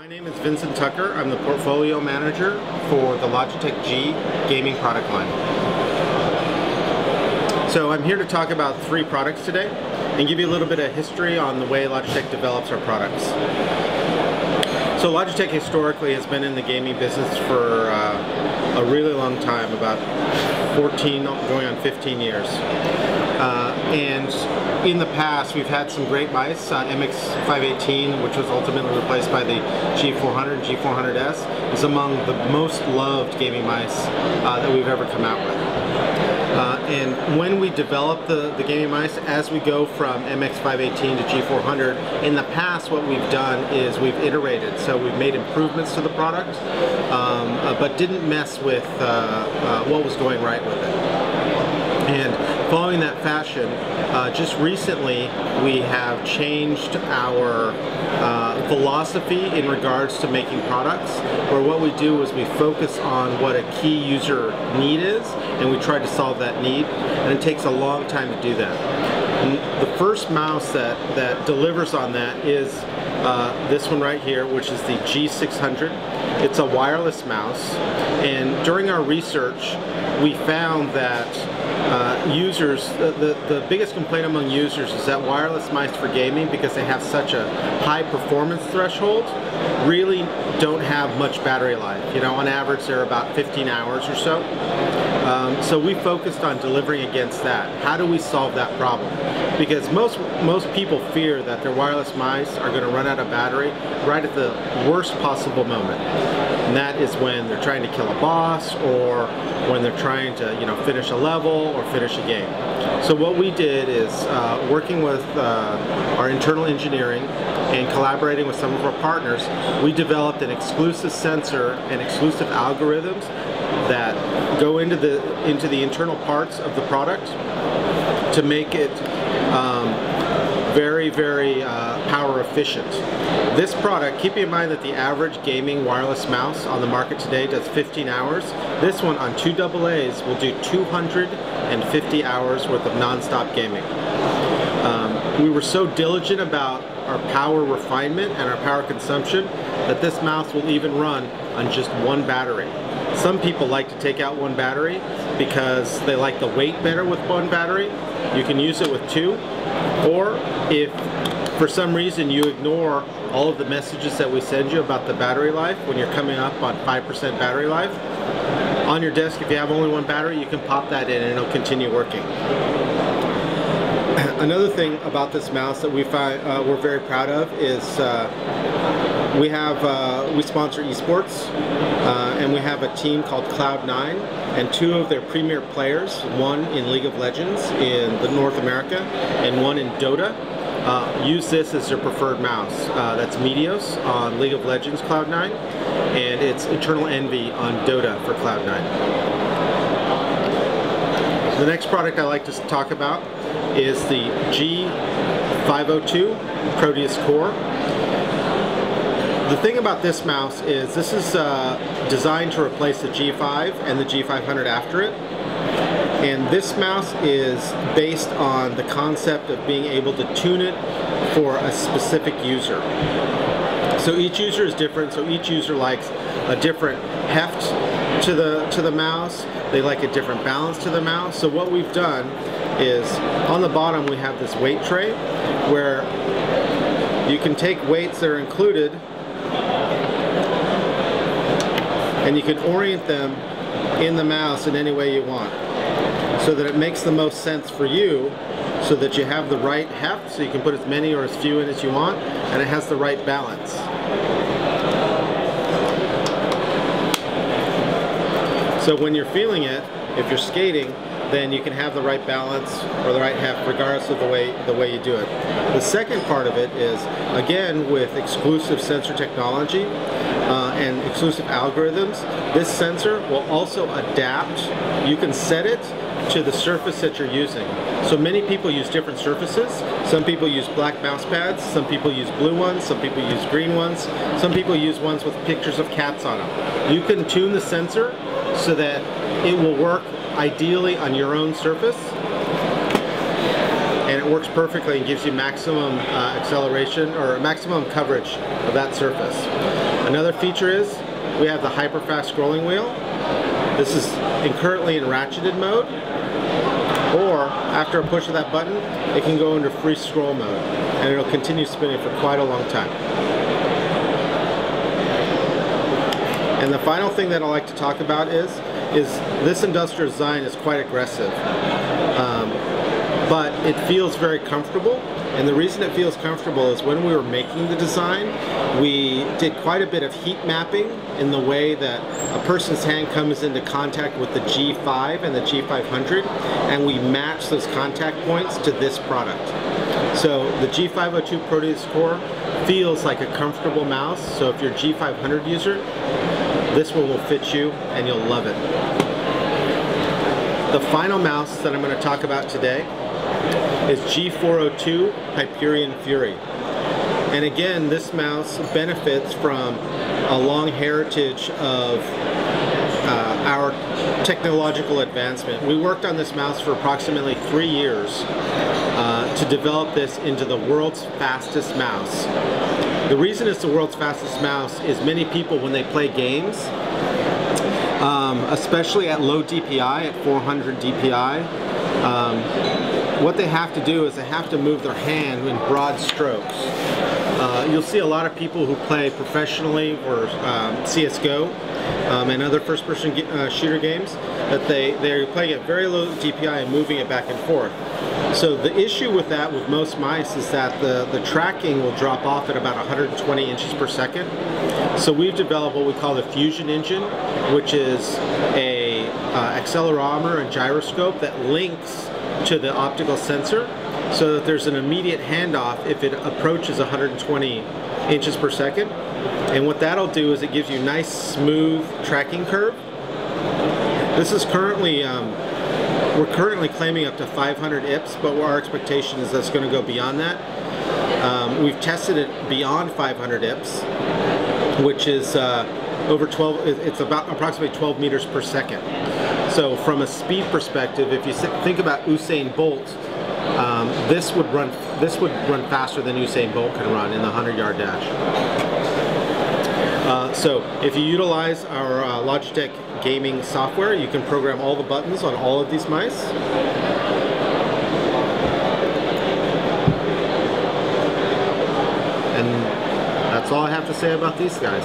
My name is Vincent Tucker. I'm the portfolio manager for the Logitech G gaming product line. So I'm here to talk about 3 products today and give you a little bit of history on the way Logitech develops our products. So Logitech historically has been in the gaming business for a really long time, about 14 going on 15 years. And in the past we've had some great mice, MX518, which was ultimately replaced by the G400 and G400S, is among the most loved gaming mice that we've ever come out with. And when we develop the gaming mice, as we go from MX518 to G400, in the past what we've done is we've iterated. So we've made improvements to the product, but didn't mess with what was going right with it. And following that fashion, just recently we have changed our philosophy in regards to making products, where what we do is we focus on what a key user need is, and we try to solve that need, and it takes a long time to do that. And the first mouse that delivers on that is this one right here, which is the G600. It's a wireless mouse, and during our research we found that users, the biggest complaint among users is that wireless mice for gaming, because they have such a high performance threshold, really don't have much battery life. You know, on average they're about 15 hours or so. So we focused on delivering against that. How do we solve that problem? Because most people fear that their wireless mice are going to run out of battery right at the worst possible moment. And that is when they're trying to kill a boss, or when they're trying to, you know, finish a level or finish a game. So what we did is, working with our internal engineering and collaborating with some of our partners, we developed an exclusive sensor and exclusive algorithms that go into the internal parts of the product to make it very power efficient. This product, keep in mind that the average gaming wireless mouse on the market today does 15 hours. This one on 2 AA's will do 250 hours worth of non-stop gaming. We were so diligent about our power refinement and our power consumption that this mouse will even run on just 1 battery. Some people like to take out 1 battery because they like the weight better with 1 battery. You can use it with 2, or if for some reason you ignore all of the messages that we send you about the battery life when you're coming up on 5% battery life, on your desk, if you have only 1 battery, you can pop that in and it'll continue working. Another thing about this mouse that we find we're very proud of is we sponsor esports, and we have a team called Cloud9, and 2 of their premier players, one in League of Legends in North America and one in Dota, use this as their preferred mouse. That's Meteos on League of Legends Cloud9, and it's Eternal Envy on Dota for Cloud9. The next product I like to talk about is the G502 Proteus Core. The thing about this mouse is this is designed to replace the G5 and the G500 after it. And this mouse is based on the concept of being able to tune it for a specific user. So each user is different, so each user likes a different heft to the mouse. They like a different balance to the mouse. So what we've done is, on the bottom we have this weight tray where you can take weights that are included and you can orient them in the mouse in any way you want, so that it makes the most sense for you, so that you have the right heft, so you can put as many or as few in as you want, and it has the right balance. So when you're feeling it, if you're skating, then you can have the right balance or the right heft regardless of the way you do it. The second part of it is, again, with exclusive sensor technology and exclusive algorithms, this sensor will also adapt. You can set it to the surface that you're using. So many people use different surfaces. Some people use black mouse pads, some people use blue ones, some people use green ones, some people use ones with pictures of cats on them. You can tune the sensor so that it will work ideally on your own surface, and it works perfectly and gives you maximum acceleration or maximum coverage of that surface. Another feature is we have the hyper fast scrolling wheel. This is currently in ratcheted mode, or after a push of that button, it can go into free scroll mode, and it'll continue spinning for quite a long time. And the final thing that I like to talk about is this industrial design is quite aggressive, but it feels very comfortable. And the reason it feels comfortable is when we were making the design, we did quite a bit of heat mapping in the way that a person's hand comes into contact with the G5 and the G500, and we match those contact points to this product. So the G502 Proteus Core feels like a comfortable mouse, so if you're a G500 user, this one will fit you and you'll love it. The final mouse that I'm going to talk about today is G402 Hyperion Fury. And again, this mouse benefits from a long heritage of our technological advancement. We worked on this mouse for approximately 3 years to develop this into the world's fastest mouse. The reason it's the world's fastest mouse is many people, when they play games, especially at low DPI, at 400 DPI, what they have to do is they have to move their hand in broad strokes. You'll see a lot of people who play professionally or CSGO and other first-person shooter games that they're playing at very low DPI and moving it back and forth. So the issue with that with most mice is that the tracking will drop off at about 120 inches per second. So we've developed what we call the Fusion Engine, which is a accelerometer and gyroscope that links to the optical sensor so that there's an immediate handoff if it approaches 120 inches per second. And what that'll do is it gives you nice smooth tracking curve. This is currently we're currently claiming up to 500 IPS, but our expectation is that's going to go beyond that. We've tested it beyond 500 IPS, which is over 12. It's about approximately 12 meters per second. So from a speed perspective, if you think about Usain Bolt, this would run faster than Usain Bolt can run in the 100-yard dash. So if you utilize our Logitech gaming software, you can program all the buttons on all of these mice. And that's all I have to say about these guys.